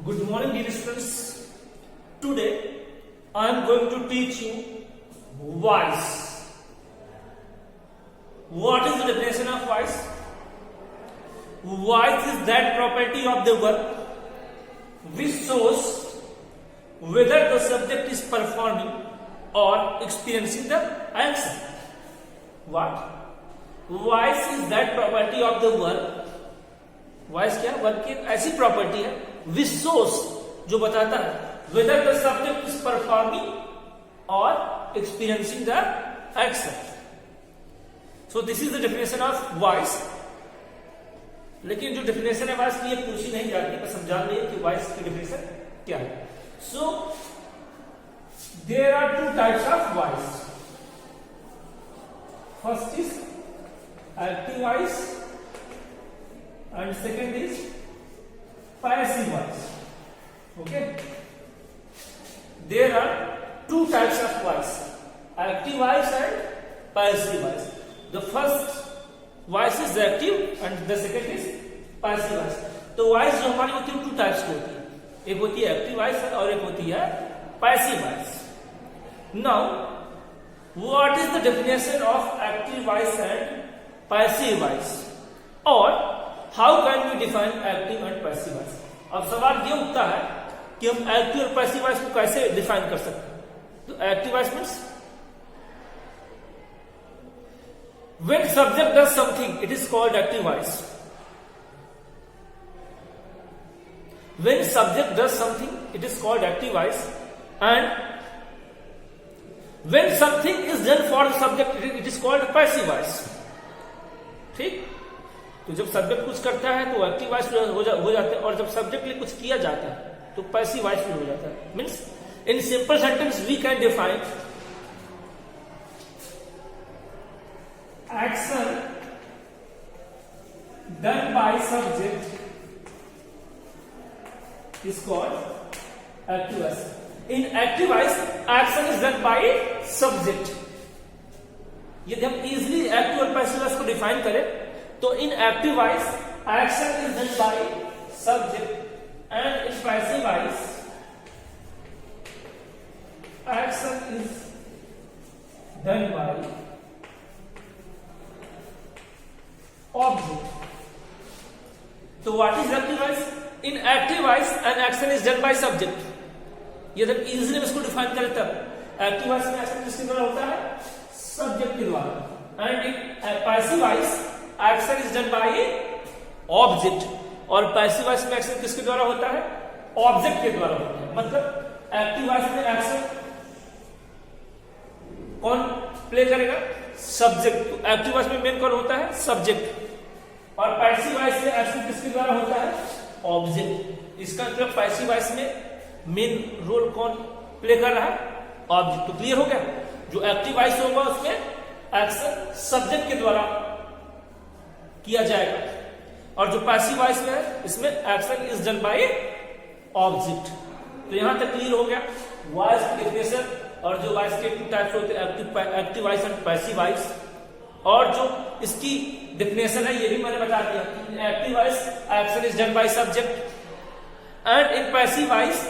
Good morning, dear students. Today I am going to teach you voice. What is the definition of voice? Voice is that property of the verb which shows whether the subject is performing or experiencing the action. What? Voice is that property of the verb. Voice क्या verb की ऐसी property है which shows जो बताता है whether the subject is performing और experiencing the action. So this is the definition of voice. लेकिन जो डेफिनेशन है वॉइस की ये पूछी नहीं जाती, बस हम जान लिए कि वॉइस की डेफिनेशन क्या है. So there are two types of voice. First is active voice and second is passive voice. Okay, there are two types of voice, active voice and passive voice. The first voice is active and the second is passive voice. तो voice जो हमारी होती है two types की होती है, एक होती है एक्टिव वॉइस और एक होती है passive voice. Now what is the definition of active voice and passive voice और how can we define active and passive voice. अब सवाल ये उठता है कि हम एक्टिव और पैसिव वॉइस को कैसे डिफाइन कर सकते हैं. तो active voice means when subject does something it is called active voice. When subject does something it is called active voice and when something is done for the subject it is called passive voice. ठीक. तो जब subject कुछ करता है तो active voice हो जाता है और जब सब्जेक्ट लिए कुछ किया जाता है तो पैसिव वॉइस हो जाता है. Means in simple sentence we can define action done by subject is called active voice. In active voice action is done by subject. यदि हम इजिली एक्टिव और पैसिव वॉइस को डिफाइन करें तो in active voice action is done by subject and in passive voice action is done by object. तो what is active voice? In active voice an action is done by subject. यदि हम easily इसको define करें तब active voice में action किसके द्वारा होता है? सब्जेक्ट के द्वारा. And in passive voice action is done by object. और पैसिव वॉइस में एक्शन किसके द्वारा होता है? ऑब्जेक्ट के द्वारा होता है. मतलब एक्टिव वॉइस में एक्शन कौन प्ले करेगा? सब्जेक्ट. तो एक्टिव वॉइस में मेन कौन होता है? सब्जेक्ट. और पैसिव वॉइस में एक्शन किसके द्वारा होता है? ऑब्जेक्ट. इसका मतलब पैसिव वॉइस में मेन रोल कौन प्ले कर रहा है? ऑब्जेक्ट. तो क्लियर हो गया. जो एक्टिव वॉइस होगा उसमें एक्शन सब्जेक्ट के द्वारा किया जाएगा और जो पैसिव वॉइस में है इसमें action is done by object. तो यहां तक क्लियर हो गया वॉइस की डेफिनेशन और जो वॉइस के टू टाइप्स होते हैं active voice and passive voice. और जो इसकी डेफिनेशन है ये भी मैंने बता दिया. In active voice action is done by subject and in passive voice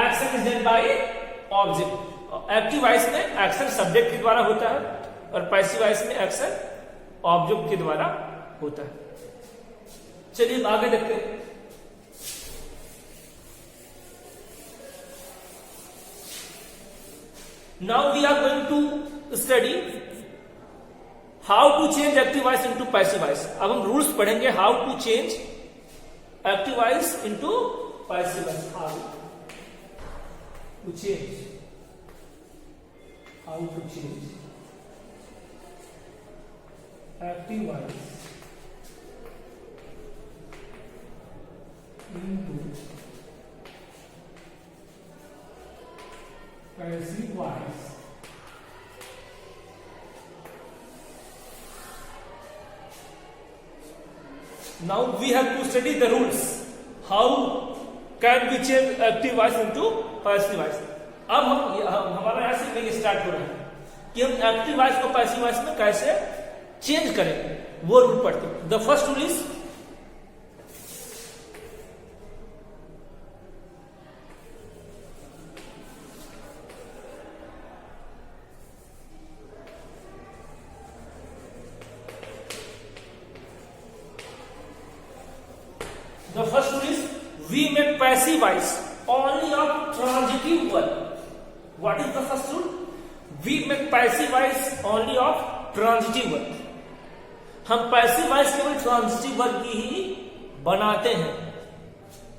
action is done by object. Active voice में एक्शन सब्जेक्ट के द्वारा होता है और पैसिव वॉइस में एक्शन ऑब्जेक्ट के द्वारा होता है. चलिए आगे देखते हैं. Now we are going to study how to change active voice into passive voice. अब हम रूल्स पढ़ेंगे how to change active voice into passive voice. How to change active voice into passive voice. Now we have to study the rules. How can we change active voice into passive voice? अब हमारा यहां से नहीं start हो रहा है कि हम एक्टिव वॉइस को पैसिव वॉइस में कैसे चेंज करें, वो रूल पढ़ते हैं. The first rule is the first rule is we make passive voice only of transitive verb. What is the first rule? We make passive voice only of transitive verb. हम passive voice केवल transitive verb की ही बनाते हैं.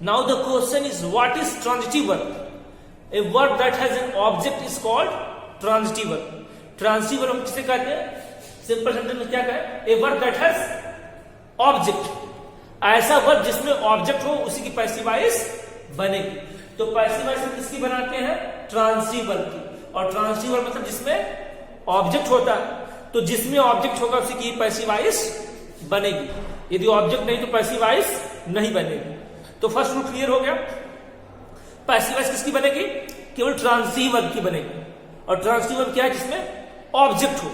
Now the question is what is transitive verb? A verb that has an object is called transitive verb. Transitive verb हम किसे कहते हैं? सिंपल सेंटेंस में क्या कहें? A verb that has object. ऐसा वर्ब जिसमें ऑब्जेक्ट हो उसी की पैसिव वॉइस बनेगी. तो पैसिव वॉइस हम किसकी बनाते हैं? ट्रांजिटिव वर्ब की. और ट्रांजिटिव वर्ब मतलब जिसमें ऑब्जेक्ट होता है. तो जिसमें ऑब्जेक्ट होगा उसी की पैसिव वॉइस बनेगी. यदि ऑब्जेक्ट नहीं तो पैसिव वॉइस नहीं बनेगी. तो फर्स्ट रूल क्लियर हो गया. पैसिव वॉइस किसकी बनेगी? केवल ट्रांजिटिव वर्ब की बनेगी. और ट्रांजिटिव वर्ब क्या है? जिसमें ऑब्जेक्ट हो.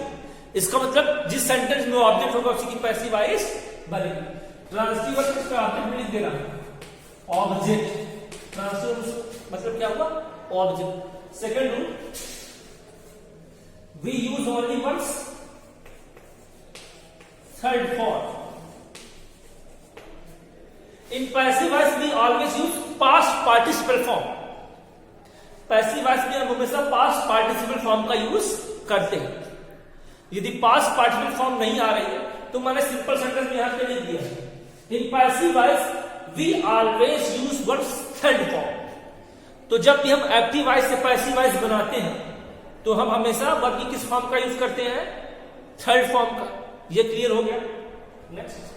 इसका मतलब जिस सेंटेंस में ऑब्जेक्ट होगा उसी की पैसिव वॉइस बनेगी. ट्रांजिटिव वर्ब किसका ऑब्जेक्ट में लिख देना, ऑब्जेक्ट. ट्रांजिटिव मतलब क्या हुआ? Object. Second rule, we use only once third form. In passive voice we always use past participle form. Passive voice में हम हमेशा past participle form का यूज करते हैं. यदि past participle form नहीं आ रही है तो मैंने सिंपल सेंटेंस में यहां पे लिख दिया है. In passive voice we always use verbs third form. तो जब भी हम एक्टिव वॉइस से पैसिव वॉइस बनाते हैं तो हम हमेशा वर्ब की किस फॉर्म का यूज करते हैं? थर्ड फॉर्म का. ये क्लियर हो गया. Next,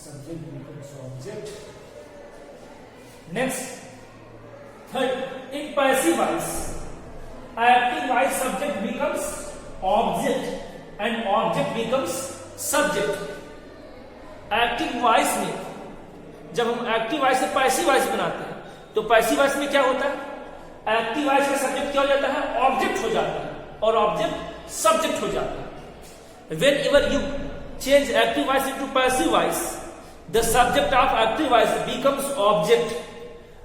subject becomes object. Next, third, in passive voice, active voice subject becomes object and object becomes subject. Active voice में जब हम एक्टिव वॉइस से पैसिव वॉइस बनाते हैं तो पैसिव वॉइस में क्या होता है? एक्टिव वॉइस का सब्जेक्ट क्या हो जाता है? ऑब्जेक्ट हो जाता है और ऑब्जेक्ट सब्जेक्ट हो जाता है. When ever you change active voice into passive voice, the subject of active voice becomes object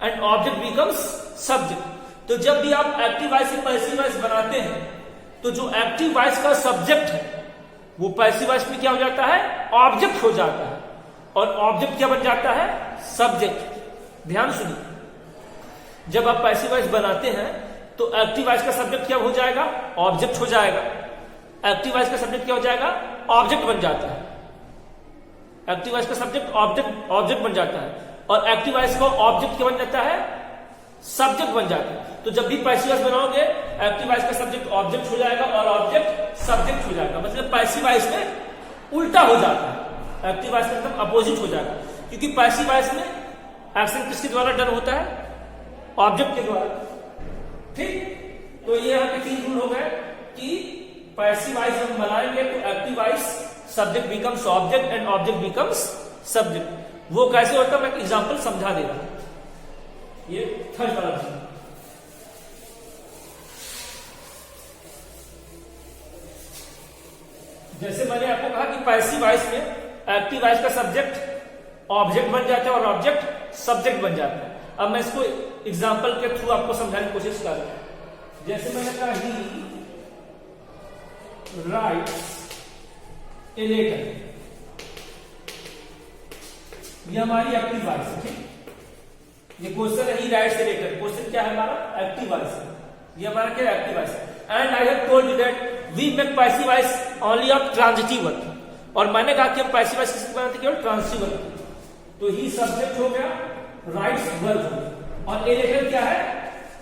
and object becomes subject. तो जब भी आप एक्टिव वॉइस से पैसिव वॉइस बनाते हैं तो जो एक्टिव वॉइस का सब्जेक्ट है वो पैसिव वॉइस में क्या हो जाता है? ऑब्जेक्ट हो जाता है. और ऑब्जेक्ट क्या बन जाता है? सब्जेक्ट. ध्यान सुनिए, जब आप पैसिव वॉइस बनाते हैं तो एक्टिव वॉइस का सब्जेक्ट क्या हो जाएगा? ऑब्जेक्ट हो जाएगा. एक्टिव वॉइस का सब्जेक्ट क्या हो जाएगा? ऑब्जेक्ट बन जाता है. एक्टिव वॉइस का सब्जेक्ट ऑब्जेक्ट बन जाता है और एक्टिव वॉइस का ऑब्जेक्ट क्या बन जाता है? सब्जेक्ट बन जाता है. तो जब भी पैसिव वॉइस बनाओगे एक्टिव वॉइस का सब्जेक्ट ऑब्जेक्ट हो जाएगा और ऑब्जेक्ट सब्जेक्ट हो जाएगा. मतलब पैसिव वॉइस में उल्टा हो जाता है, एक्टिव वॉइस में एकदम अपोजिट हो जाएगा. क्योंकि पैसिव वॉइस में एक्शन किसके द्वारा डन होता है? ऑब्जेक्ट के द्वारा. ठीक, तो ये यहाँ पे 3 रूल हो गए कि पैसिव वॉइस हम बनाएंगे तो active voice subject becomes object and object becomes subject. वो कैसे होता है मैं एग्जांपल समझा दे रहा हूं. ये थर्ड वाला चीज, जैसे मैंने आपको कहा कि पैसिव वॉइस में एक्टिव वॉइस का सब्जेक्ट ऑब्जेक्ट बन जाता है और ऑब्जेक्ट सब्जेक्ट बन जाता है. अब मैं इसको एग्जांपल के थ्रू आपको समझाने की कोशिश कर रहा हूं. जैसे मैंने कहा ही writes a letter, ये हमारी एक्टिव वॉइस है. ठीक, ये क्वेश्चन है he writes a letter. Question क्या है हमारा? एक्टिव वॉइस है. ये हमारा क्या? एक्टिव वॉइस है. And I have told you that we make passive voice only of transitive verb. और मैंने कहा कि हम पैसिव वॉइस किसकी बनाते? केवल ट्रांजिटिव वर्ब. तो ही सब्जेक्ट हो गया, राइट्स वर्ब, और ए लेटर क्या है?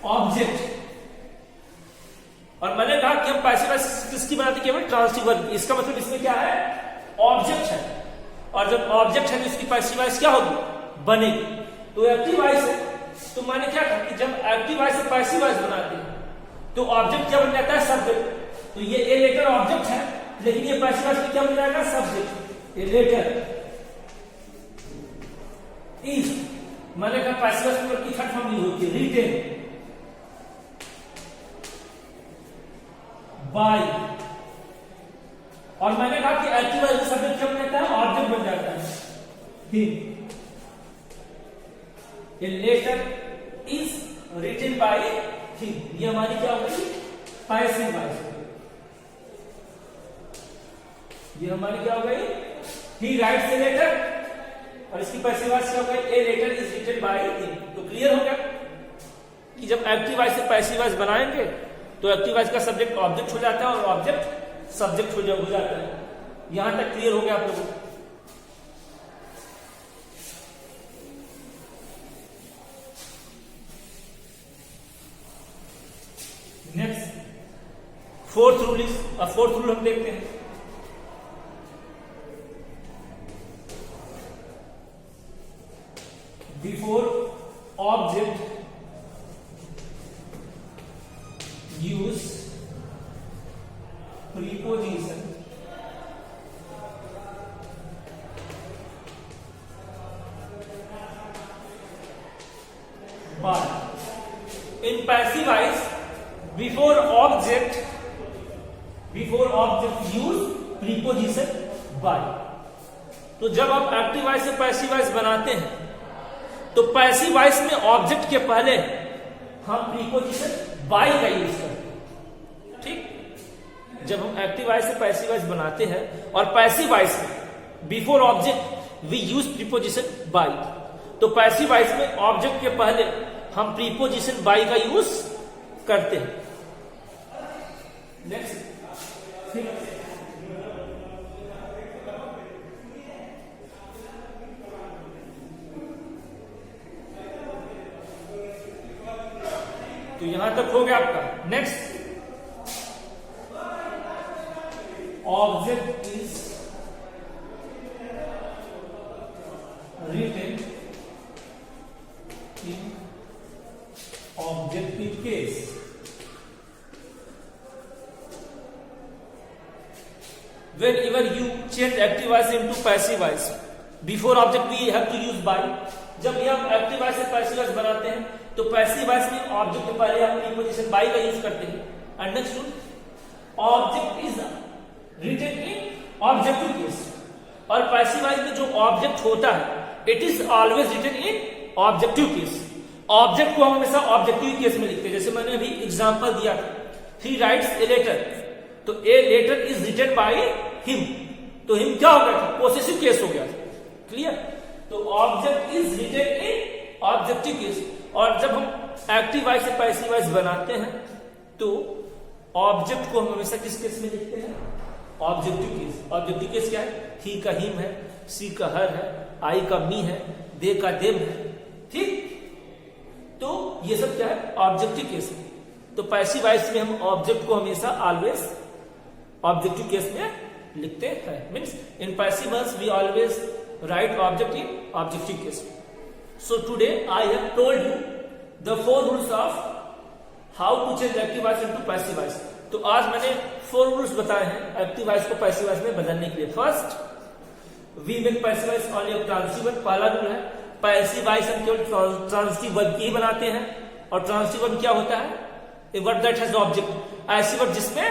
ऑब्जेक्ट. और मैंने कहा कि हम पैसिव वॉइस किसकी बनाते? केवल ट्रांजिटिव वर्ब. इसका मतलब इसमें क्या है? ऑब्जेक्ट है, और जब ऑब्जेक्ट है तो इसकी पैसिव वॉइस क्या होगी, बनेगी। तो एक्टिव वॉइस है, तो मैंने क्या कहा कि जब एक्टिव वॉइस से पैसिव वॉइस बनाते हैं तो ऑब्जेक्ट क्या बन जाता है, सब्जेक्ट। तो ये ए लेटर ऑब्जेक्ट है, लेकिन ये पैसिव वॉइस में क्या बन जाएगा, सब्जेक्ट। ए लेटर इज, मैंने कहा पैसिव वॉइस की थर्ड फॉर्म यूज होती है, रिटेन बाय, और मैंने कहा कि एक्टिव वॉइस में सब्जेक्ट क्या बन जाता है, ऑब्जेक्ट बन जाता है। A letter is written by him, ये हमारी क्या होगी, पैसिव वॉइस। ये हमारी क्या हो गई, he writes a letter, और इसकी पैसिव वॉइस क्या हो गई, a letter is written by him। तो क्लियर हो गया कि जब एक्टिव वॉइस से पैसिव वॉइस बनाएंगे तो एक्टिव वॉइस का सब्जेक्ट ऑब्जेक्ट हो जाता है और ऑब्जेक्ट सब्जेक्ट हो जाता है। यहां तक क्लियर हो गया आप लोगों को। नेक्स्ट फोर्थ रूल हम देखते हैं। Before object use preposition by. In passive voice before object use preposition by. तो जब आप एक्टिव वॉइस से पैसिव वॉइस बनाते हैं तो पैसिव वॉइस में ऑब्जेक्ट के पहले हम प्रीपोजिशन बाय का यूज करते हैं। ठीक, जब हम एक्टिव वॉइस से पैसिव वॉइस बनाते हैं और पैसिव वॉइस में before object we use preposition by, तो पैसिव वॉइस में ऑब्जेक्ट के पहले हम प्रीपोजिशन बाय का यूज करते हैं। नेक्स्ट, तो यहां तक हो गया आपका। Next, object is written in objective case. Whenever you change active voice into passive voice, before object we have to use by। जब भी हम एक्टिव वॉइस से पैसिव वॉइस बनाते हैं तो पैसिव वॉइस में ऑब्जेक्ट के पहले हम प्रीपोजिशन बाय का यूज करते हैं। And next rule, object is written in objective case, और पैसिव वॉइस में जो ऑब्जेक्ट होता है it is always written in objective case. Object को हम हमेशा ऑब्जेक्टिव केस में लिखते हैं। जैसे मैंने अभी एग्जांपल दिया था, ही राइट्स ए लेटर, तो a letter is written by him, तो हिम क्या हो गया था, पोसेसिव केस हो गया था। क्लियर, तो object is written in objective case. और जब हम एक्टिव वॉइस से पैसिव वॉइस बनाते हैं तो ऑब्जेक्ट को हम हमेशा किस केस में लिखते हैं, ऑब्जेक्टिव केस। ऑब्जेक्टिव केस क्या है, ही का हिम है, सी का हर है, आई का मी है, दे का देम है। ठीक, तो ये सब क्या है, ऑब्जेक्टिव केस है। तो पैसिव वॉइस में हम ऑब्जेक्ट को हमेशा ऑलवेज ऑब्जेक्टिव केस में लिखते हैं। Means in passive voice we always write object in objective case. So today I have told you the 4 rules of how to change active voice into passive voice. तो आज मैंने 4 rules बताए हैं active voice को passive voice में बदलने के लिए। First, we make passive voice only transitive verb. पहला रूल है, पैसिव वॉइस हम केवल ट्रांसिटिव वर्ब की ही बनाते हैं। और ट्रांसिटिव वर्ब क्या होता है, a verb that has object. ऐसी वर्ब जिसमें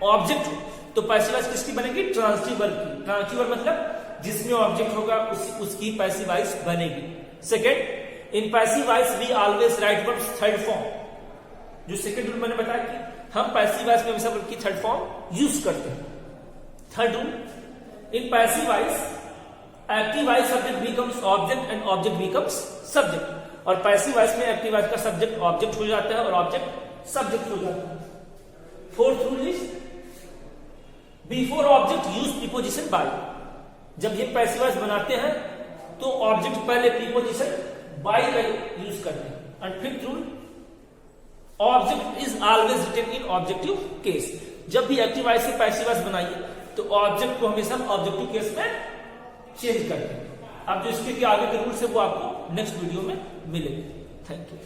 ऑब्जेक्ट हो, तो पैसिव वॉइस किसकी बनेगी, ट्रांसिटिव वर्ब की। ट्रांसिटिव वर्ब मतलब जिसमें ऑब्जेक्ट होगा उसकी पैसिव वॉइस बनेगी। Second, in passive voice we always write verbs third form. जो सेकेंड रूल मैंने बताया कि हम पैसिव वॉइस में हमेशा वर्ब की थर्ड फॉर्म यूज करते हैं। Third rule, in passive voice active voice subject becomes object and object becomes subject. और पैसिव वॉइस में एक्टिव वॉइस का सब्जेक्ट ऑब्जेक्ट हो जाता है और ऑब्जेक्ट सब्जेक्ट हो जाता है। Fourth rule is before object use preposition by. जब ये पैसिव वॉइस बनाते हैं तो ऑब्जेक्ट पहले प्रीपोजिशन बाय का यूज करते हैं। And fifth rule, object is always written in objective case. जब भी एक्टिव वॉइस से पैसिव वॉइस बनाइए तो ऑब्जेक्ट को हमेशा ऑब्जेक्टिव केस में चेंज करते हैं। अब जो इसके आगे के रूल्स है वो आपको नेक्स्ट वीडियो में मिलेंगे। Thank you.